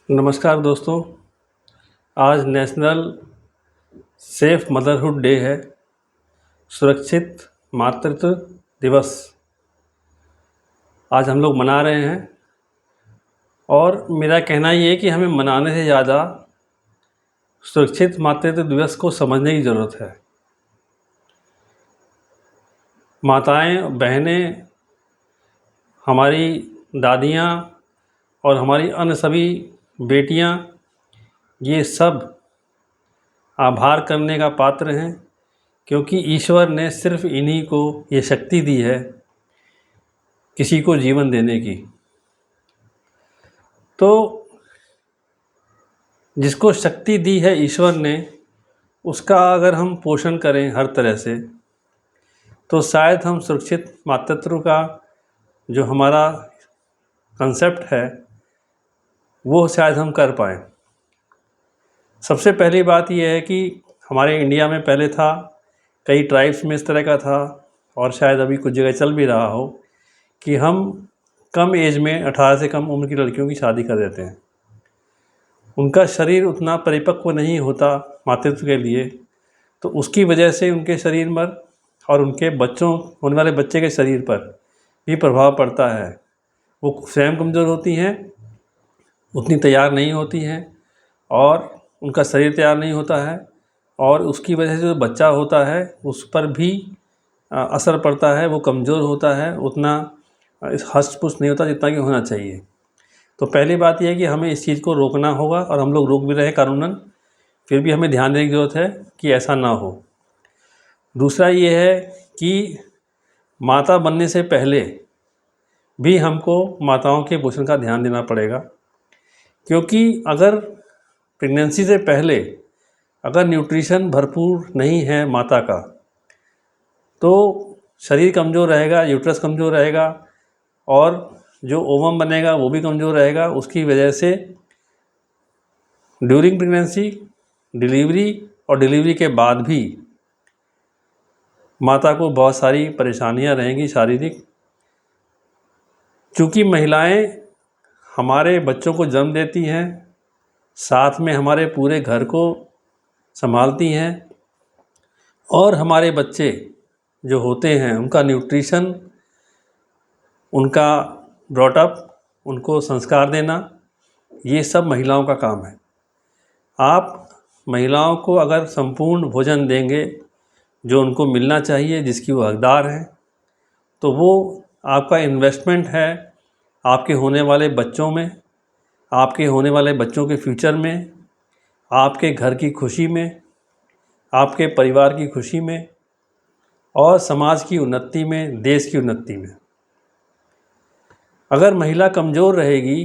नमस्कार दोस्तों। आज नेशनल सेफ मदरहुड डे है, सुरक्षित मातृत्व दिवस आज हम लोग मना रहे हैं। और मेरा कहना ये है कि हमें मनाने से ज़्यादा सुरक्षित मातृत्व दिवस को समझने की ज़रूरत है। माताएं, बहनें, हमारी दादियाँ और हमारी अन्य सभी बेटियाँ, ये सब आभार करने का पात्र हैं, क्योंकि ईश्वर ने सिर्फ इन्हीं को ये शक्ति दी है किसी को जीवन देने की। तो जिसको शक्ति दी है ईश्वर ने, उसका अगर हम पोषण करें हर तरह से, तो शायद हम सुरक्षित मातृत्व का जो हमारा कंसेप्ट है वो शायद हम कर पाएँ। सबसे पहली बात यह है कि हमारे इंडिया में पहले था, कई ट्राइब्स में इस तरह का था और शायद अभी कुछ जगह चल भी रहा हो, कि हम कम एज में 18 से कम उम्र की लड़कियों की शादी कर देते हैं। उनका शरीर उतना परिपक्व नहीं होता मातृत्व के लिए, तो उसकी वजह से उनके शरीर पर और उनके बच्चों, होने वाले बच्चे के शरीर पर भी प्रभाव पड़ता है। वो स्वयं कमज़ोर होती हैं, उतनी तैयार नहीं होती हैं और उनका शरीर तैयार नहीं होता है, और उसकी वजह से जो बच्चा होता है उस पर भी असर पड़ता है। वो कमज़ोर होता है, उतना हष्ट-पुष्ट नहीं होता जितना कि होना चाहिए। तो पहली बात यह है कि हमें इस चीज़ को रोकना होगा, और हम लोग रोक भी रहे हैं कानूनन, फिर भी हमें ध्यान देने की ज़रूरत है कि ऐसा ना हो। दूसरा ये है कि माता बनने से पहले भी हमको माताओं के पोषण का ध्यान देना पड़ेगा, क्योंकि अगर प्रेगनेंसी से पहले अगर न्यूट्रिशन भरपूर नहीं है माता का, तो शरीर कमज़ोर रहेगा, यूट्रस कमज़ोर रहेगा और जो ओवम बनेगा वो भी कमज़ोर रहेगा। उसकी वजह से ड्यूरिंग प्रेगनेंसी, डिलीवरी और डिलीवरी के बाद भी माता को बहुत सारी परेशानियां रहेंगी शारीरिक। क्योंकि महिलाएं हमारे बच्चों को जन्म देती हैं, साथ में हमारे पूरे घर को संभालती हैं, और हमारे बच्चे जो होते हैं उनका न्यूट्रिशन, उनका ब्रॉटअप, उनको संस्कार देना, ये सब महिलाओं का काम है। आप महिलाओं को अगर संपूर्ण भोजन देंगे जो उनको मिलना चाहिए, जिसकी वो हकदार हैं, तो वो आपका इन्वेस्टमेंट है आपके होने वाले बच्चों में, आपके होने वाले बच्चों के फ्यूचर में, आपके घर की खुशी में, आपके परिवार की खुशी में और समाज की उन्नति में, देश की उन्नति में। अगर महिला कमज़ोर रहेगी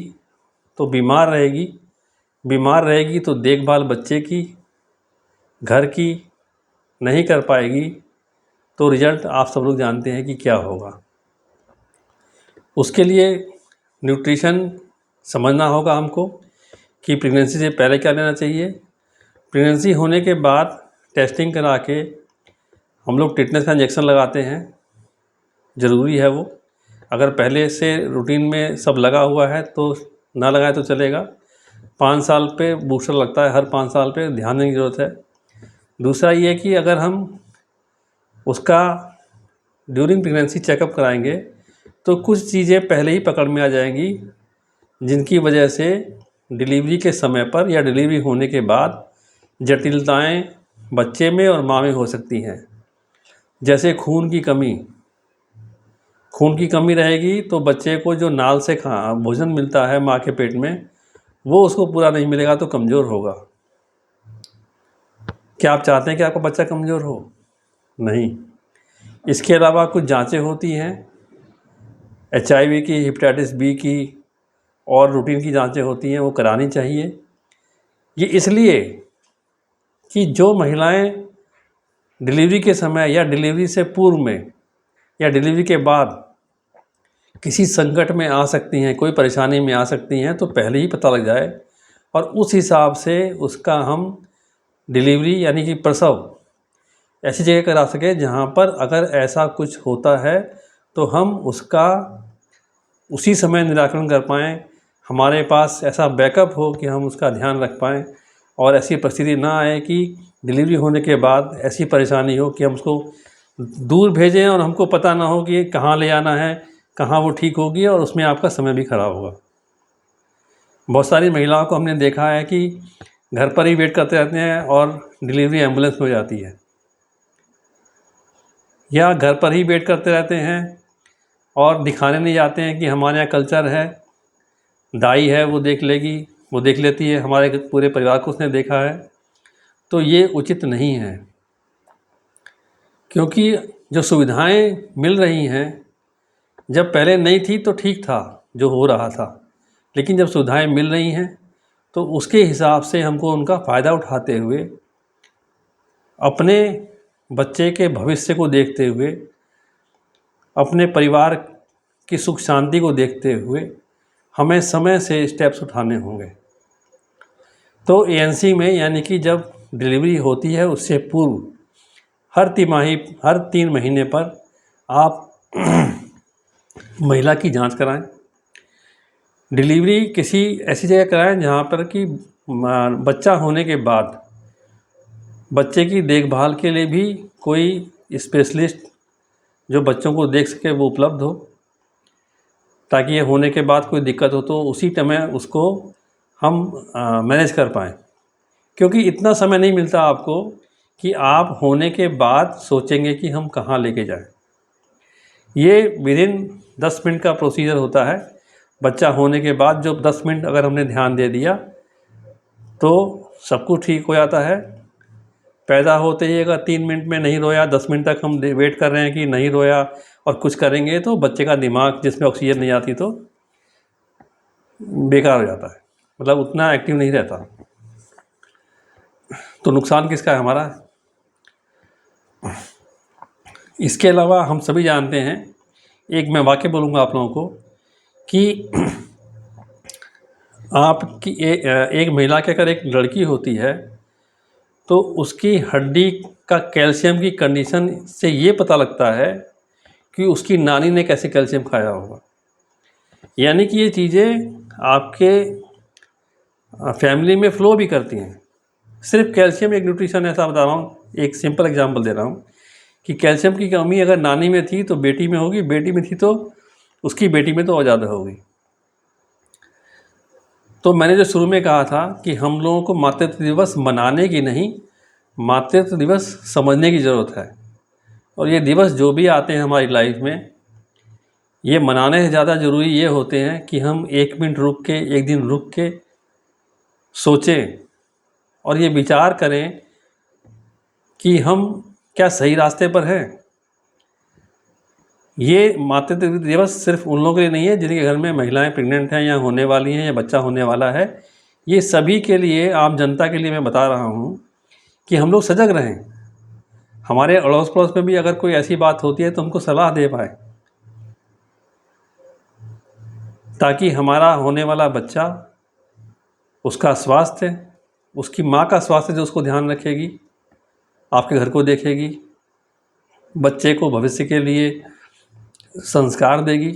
तो बीमार रहेगी तो देखभाल बच्चे की, घर की नहीं कर पाएगी, तो रिज़ल्ट आप सब लोग जानते हैं कि क्या होगा। उसके लिए न्यूट्रिशन समझना होगा हमको कि प्रेगनेंसी से पहले क्या लेना चाहिए, प्रेगनेंसी होने के बाद टेस्टिंग करा के हम लोग टिटनेस का इंजेक्शन लगाते हैं, ज़रूरी है वो। अगर पहले से रूटीन में सब लगा हुआ है तो ना लगाए तो चलेगा। 5 साल पे बूस्टर लगता है, हर 5 साल पे ध्यान देने की ज़रूरत है। दूसरा ये कि अगर हम उसका ड्यूरिंग प्रेगनेंसी चेकअप कराएंगे तो कुछ चीज़ें पहले ही पकड़ में आ जाएंगी, जिनकी वजह से डिलीवरी के समय पर या डिलीवरी होने के बाद जटिलताएं बच्चे में और माँ में हो सकती हैं। जैसे खून की कमी रहेगी तो बच्चे को जो नाल से भोजन मिलता है माँ के पेट में, वो उसको पूरा नहीं मिलेगा तो कमज़ोर होगा। क्या आप चाहते हैं कि आपका बच्चा कमज़ोर हो? नहीं। इसके अलावा कुछ जांचें होती हैं, HIV की, हेपेटाइटिस बी की और रूटीन की जांचें होती हैं, वो करानी चाहिए। ये इसलिए कि जो महिलाएं डिलीवरी के समय या डिलीवरी से पूर्व में या डिलीवरी के बाद किसी संकट में आ सकती हैं, कोई परेशानी में आ सकती हैं, तो पहले ही पता लग जाए और उस हिसाब से उसका हम डिलीवरी यानी कि प्रसव ऐसी जगह करा सकें जहाँ पर अगर ऐसा कुछ होता है तो हम उसका उसी समय निराकरण कर पाएँ, हमारे पास ऐसा बैकअप हो कि हम उसका ध्यान रख पाएँ और ऐसी परिस्थिति ना आए कि डिलीवरी होने के बाद ऐसी परेशानी हो कि हम उसको दूर भेजें और हमको पता ना हो कि कहाँ ले आना है, कहाँ वो ठीक होगी, और उसमें आपका समय भी ख़राब होगा। बहुत सारी महिलाओं को हमने देखा है कि घर पर ही वेट करते रहते हैं और डिलीवरी एम्बुलेंस में हो जाती है, या घर पर ही वेट करते रहते हैं और दिखाने नहीं जाते हैं कि हमारे यहाँ कल्चर है, दाई है वो देख लेगी, वो देख लेती है, हमारे पूरे परिवार को उसने देखा है। तो ये उचित नहीं है, क्योंकि जो सुविधाएं मिल रही हैं, जब पहले नहीं थी तो ठीक था जो हो रहा था, लेकिन जब सुविधाएं मिल रही हैं तो उसके हिसाब से हमको उनका फ़ायदा उठाते हुए, अपने बच्चे के भविष्य को देखते हुए, अपने परिवार की सुख शांति को देखते हुए हमें समय से स्टेप्स उठाने होंगे। तो एएनसी में, यानी कि जब डिलीवरी होती है उससे पूर्व हर 3 महीने पर आप महिला की जांच कराएं। डिलीवरी किसी ऐसी जगह कराएं जहां पर कि बच्चा होने के बाद बच्चे की देखभाल के लिए भी कोई स्पेशलिस्ट जो बच्चों को देख सके वो उपलब्ध हो, ताकि ये होने के बाद कोई दिक्कत हो तो उसी समय उसको हम मैनेज कर पाएँ। क्योंकि इतना समय नहीं मिलता आपको कि आप होने के बाद सोचेंगे कि हम कहाँ लेके जाएं। ये विदिन 10 मिनट का प्रोसीजर होता है। बच्चा होने के बाद जो 10 मिनट अगर हमने ध्यान दे दिया तो सब कुछ ठीक हो जाता है। पैदा होते ही अगर 3 मिनट में नहीं रोया, 10 मिनट तक हम वेट कर रहे हैं कि नहीं रोया और कुछ करेंगे, तो बच्चे का दिमाग जिसमें ऑक्सीजन नहीं आती तो बेकार हो जाता है, मतलब उतना एक्टिव नहीं रहता। तो नुकसान किसका है? हमारा। इसके अलावा हम सभी जानते हैं, एक मैं वाक्य बोलूँगा आप लोगों को कि आपकी एक महिला के अगर एक लड़की होती है तो उसकी हड्डी का कैल्शियम की कंडीशन से ये पता लगता है कि उसकी नानी ने कैसे कैल्शियम खाया होगा। यानी कि ये चीज़ें आपके फैमिली में फ्लो भी करती हैं। सिर्फ कैल्शियम एक न्यूट्रिशन, ऐसा बता रहा हूँ, एक सिंपल एग्जांपल दे रहा हूँ कि कैल्शियम की कमी अगर नानी में थी तो बेटी में होगी, बेटी में थी तो उसकी बेटी में तो और ज़्यादा होगी। तो मैंने जो शुरू में कहा था कि हम लोगों को मातृत्व दिवस मनाने की नहीं, मातृत्व दिवस समझने की ज़रूरत है। और ये दिवस जो भी आते हैं हमारी लाइफ में, ये मनाने से ज़्यादा ज़रूरी ये होते हैं कि हम 1 मिनट रुक के, 1 दिन रुक के सोचें और ये विचार करें कि हम क्या सही रास्ते पर हैं। ये मातृत्व दिवस सिर्फ उन लोगों के लिए नहीं है जिनके घर में महिलाएं प्रेग्नेंट हैं या होने वाली हैं या बच्चा होने वाला है। ये सभी के लिए, आम जनता के लिए मैं बता रहा हूँ कि हम लोग सजग रहें। हमारे अड़ोस पड़ोस में भी अगर कोई ऐसी बात होती है तो हमको सलाह दे पाए, ताकि हमारा होने वाला बच्चा, उसका स्वास्थ्य, उसकी माँ का स्वास्थ्य जो उसको ध्यान रखेगी, आपके घर को देखेगी, बच्चे को भविष्य के लिए संस्कार देगी,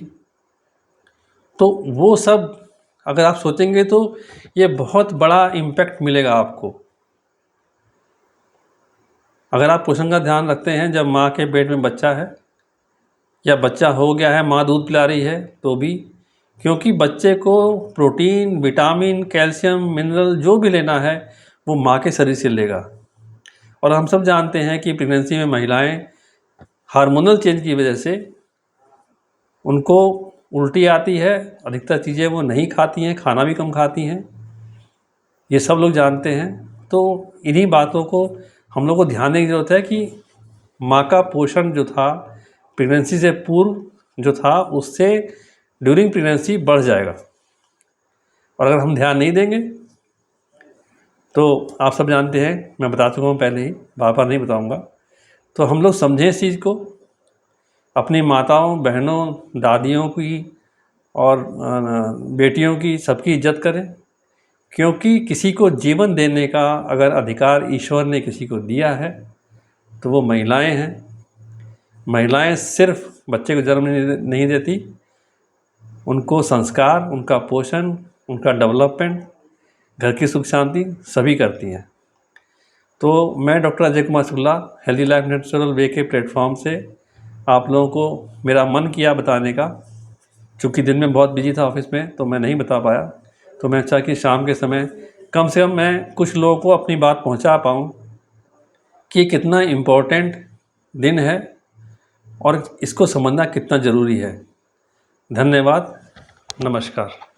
तो वो सब अगर आप सोचेंगे तो ये बहुत बड़ा इम्पैक्ट मिलेगा आपको। अगर आप पोषण का ध्यान रखते हैं जब माँ के पेट में बच्चा है या बच्चा हो गया है, माँ दूध पिला रही है तो भी, क्योंकि बच्चे को प्रोटीन, विटामिन, कैल्शियम, मिनरल जो भी लेना है वो माँ के शरीर से लेगा। और हम सब जानते हैं कि प्रेगनेंसी में महिलाएं हार्मोनल चेंज की वजह से उनको उल्टी आती है, अधिकतर चीज़ें वो नहीं खाती हैं, खाना भी कम खाती हैं, ये सब लोग जानते हैं। तो इन्हीं बातों को हम लोग को ध्यान देने की ज़रूरत है कि माँ का पोषण जो था प्रेगनेंसी से पूर्व जो था, उससे ड्यूरिंग प्रेगनेंसी बढ़ जाएगा। और अगर हम ध्यान नहीं देंगे तो आप सब जानते हैं, मैं बता चुका हूँ पहले ही, बार बार नहीं बताऊँगा। तो हम लोग समझें इस चीज़ को, अपनी माताओं, बहनों, दादियों की और बेटियों की, सबकी इज्जत करें, क्योंकि किसी को जीवन देने का अगर अधिकार ईश्वर ने किसी को दिया है तो वो महिलाएं हैं। महिलाएं सिर्फ बच्चे को जन्म नहीं देती, उनको संस्कार, उनका पोषण, उनका डेवलपमेंट, घर की सुख शांति सभी करती हैं। तो मैं doctor Ajay Kumar Shukla healthy life natural way के प्लेटफॉर्म से आप लोगों को मेरा मन किया बताने का। चूँकि दिन में बहुत बिजी था ऑफिस में, तो मैं नहीं बता पाया, तो मैं चाहा कि शाम के समय कम से कम मैं कुछ लोगों को अपनी बात पहुंचा पाऊं कि कितना इम्पोर्टेंट दिन है और इसको समझना कितना ज़रूरी है। धन्यवाद, नमस्कार।